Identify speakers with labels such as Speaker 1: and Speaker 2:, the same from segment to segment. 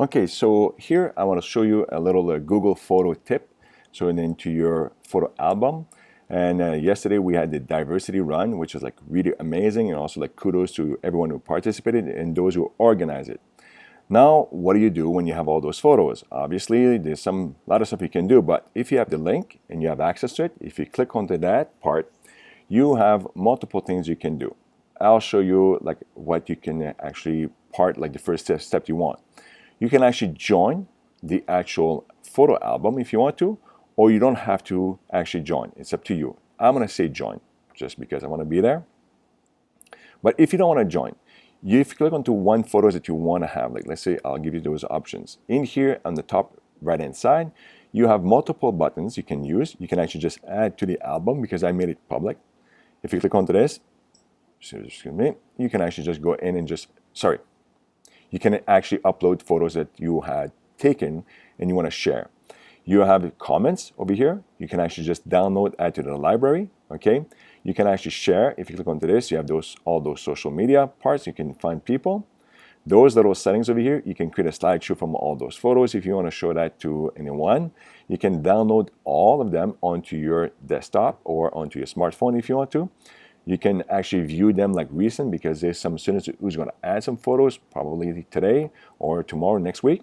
Speaker 1: Okay, so here I want to show you a little Google photo tip. So into your photo album. And yesterday we had the diversity run, which was like really amazing, and also like kudos to everyone who participated and those who organized it. Now, what do you do when you have all those photos? Obviously, there's a lot of stuff you can do, but if you have the link and you have access to it, if you click onto that part, you have multiple things you can do. I'll show you like what you can actually like the first step you want. You can actually join the actual photo album if you want to, or you don't have to actually join. It's up to you. I'm going to say join just because I want to be there. But if you don't want to join, if you click onto one photos that you want to have, like let's say I'll give you those options. In here on the top right hand side, you have multiple buttons you can use. You can actually just add to the album because I made it public. If you click onto this, excuse me, you can actually just go in and you can actually upload photos that you had taken and you want to share. You have comments over here. You can actually just download, add to the library. Okay. You can actually share. If you click onto this, you have all those social media parts. You can find people. Those little settings over here, you can create a slideshow from all those photos. If you want to show that to anyone, you can download all of them onto your desktop or onto your smartphone if you want to. You can actually view them like recent because there's some students who's going to add some photos probably today or tomorrow, next week.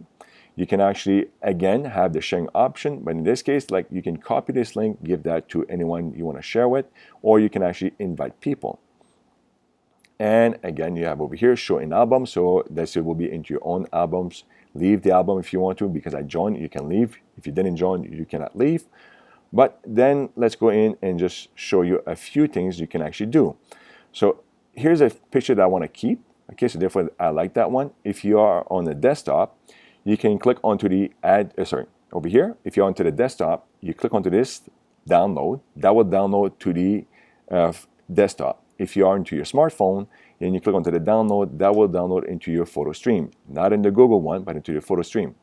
Speaker 1: You can actually, again, have the sharing option, but in this case, like you can copy this link, give that to anyone you want to share with, or you can actually invite people. And again, you have over here, show in album, so this will be into your own albums. Leave the album if you want to, because I joined, you can leave. If you didn't join, you cannot leave. But then let's go in and just show you a few things you can actually do. So here's a picture that I want to keep. Okay, so therefore I like that one. If you are on the desktop, you can click onto the over here. If you're onto the desktop, you click onto this download. That will download to the desktop. If you are into your smartphone and you click onto the download, that will download into your photo stream. Not in the Google one, but into your photo stream.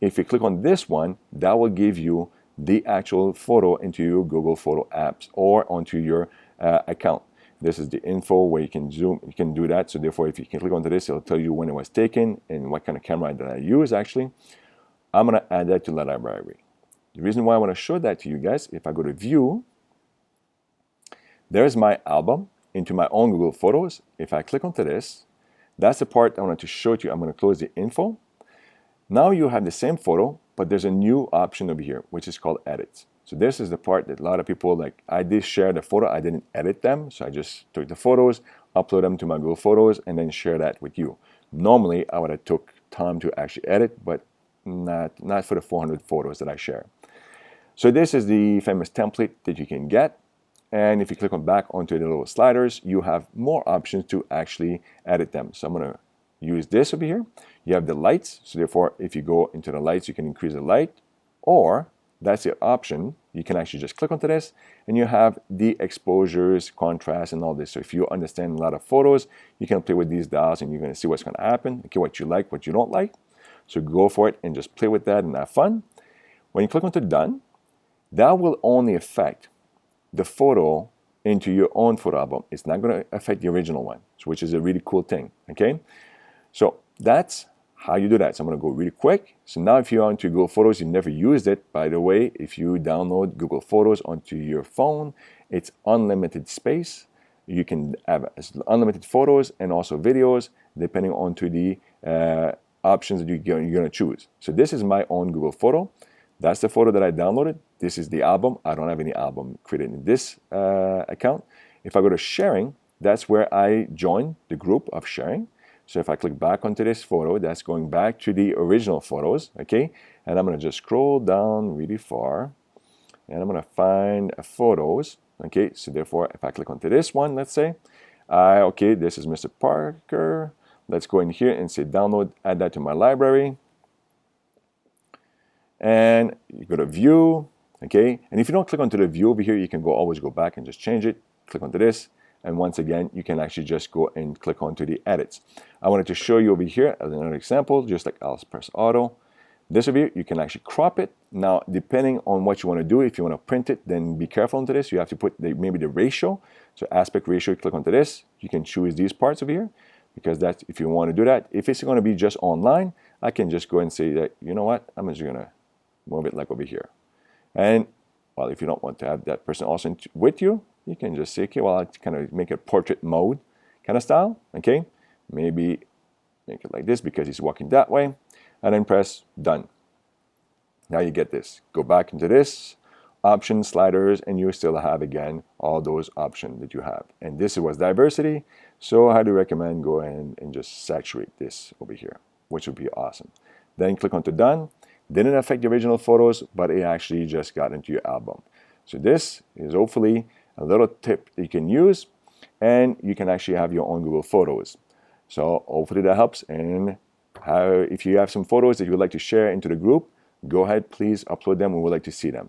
Speaker 1: If you click on this one, that will give you the actual photo into your Google Photo apps or onto your account. This is the info where you can zoom, you can do that. So therefore, if you can click onto this, it'll tell you when it was taken and what kind of camera that I use actually. I'm gonna add that to the library. The reason why I wanna show that to you guys, if I go to view, there's my album into my own Google Photos. If I click onto this, that's the part I wanted to show to you. I'm gonna close the info. Now you have the same photo, but there's a new option over here, which is called edits. So this is the part that a lot of people like. I did share the photo, I didn't edit them. So I just took the photos, upload them to my Google Photos, and then share that with you. Normally, I would have took time to actually edit, but not for the 400 photos that I share. So this is the famous template that you can get. And if you click on back onto the little sliders, you have more options to actually edit them. So I'm gonna use this over here. You have the lights, so therefore if you go into the lights, you can increase the light, or that's the option. You can actually just click onto this and you have the exposures, contrast, and all this. So if you understand a lot of photos, you can play with these dials and you're gonna see what's gonna happen, okay, what you like, what you don't like. So go for it and just play with that and have fun. When you click onto done, that will only affect the photo into your own photo album. It's not gonna affect the original one, which is a really cool thing, okay? So that's how you do that. So I'm going to go really quick. So now if you're onto Google Photos, you've never used it. By the way, if you download Google Photos onto your phone, it's unlimited space. You can have unlimited photos and also videos depending on to the options that you're going to choose. So this is my own Google photo. That's the photo that I downloaded. This is the album. I don't have any album created in this account. If I go to sharing, that's where I join the group of sharing. So if I click back onto this photo, that's going back to the original photos, okay? And I'm gonna just scroll down really far and I'm gonna find photos, okay? So therefore, if I click onto this one, let's say, okay, this is Mr. Parker. Let's go in here and say download, add that to my library. And you go to view, okay? And if you don't click onto the view over here, you can always go back and just change it, click onto this. And once again, you can actually just go and click onto the edits. I wanted to show you over here as another example, just like I'll press auto. This over here, you can actually crop it. Now, depending on what you want to do, if you want to print it, then be careful onto this. You have to put maybe the ratio. So aspect ratio, click onto this. You can choose these parts over here because that's if you want to do that. If it's going to be just online, I can just go and say that, you know what, I'm just going to move it like over here. And, well, if you don't want to have that person also with you, you can just say, okay, well, I kind of make it portrait mode kind of style, okay? Maybe make it like this because he's walking that way, and then press done. Now you get this. Go back into this, options, sliders, and you still have, again, all those options that you have. And this was diversity, so I do recommend go ahead and just saturate this over here, which would be awesome. Then click onto done. Didn't affect the original photos, but it actually just got into your album. So this is hopefully a little tip that you can use, and you can actually have your own Google Photos. So hopefully that helps, and if you have some photos that you would like to share into the group, go ahead, please upload them. We would like to see them.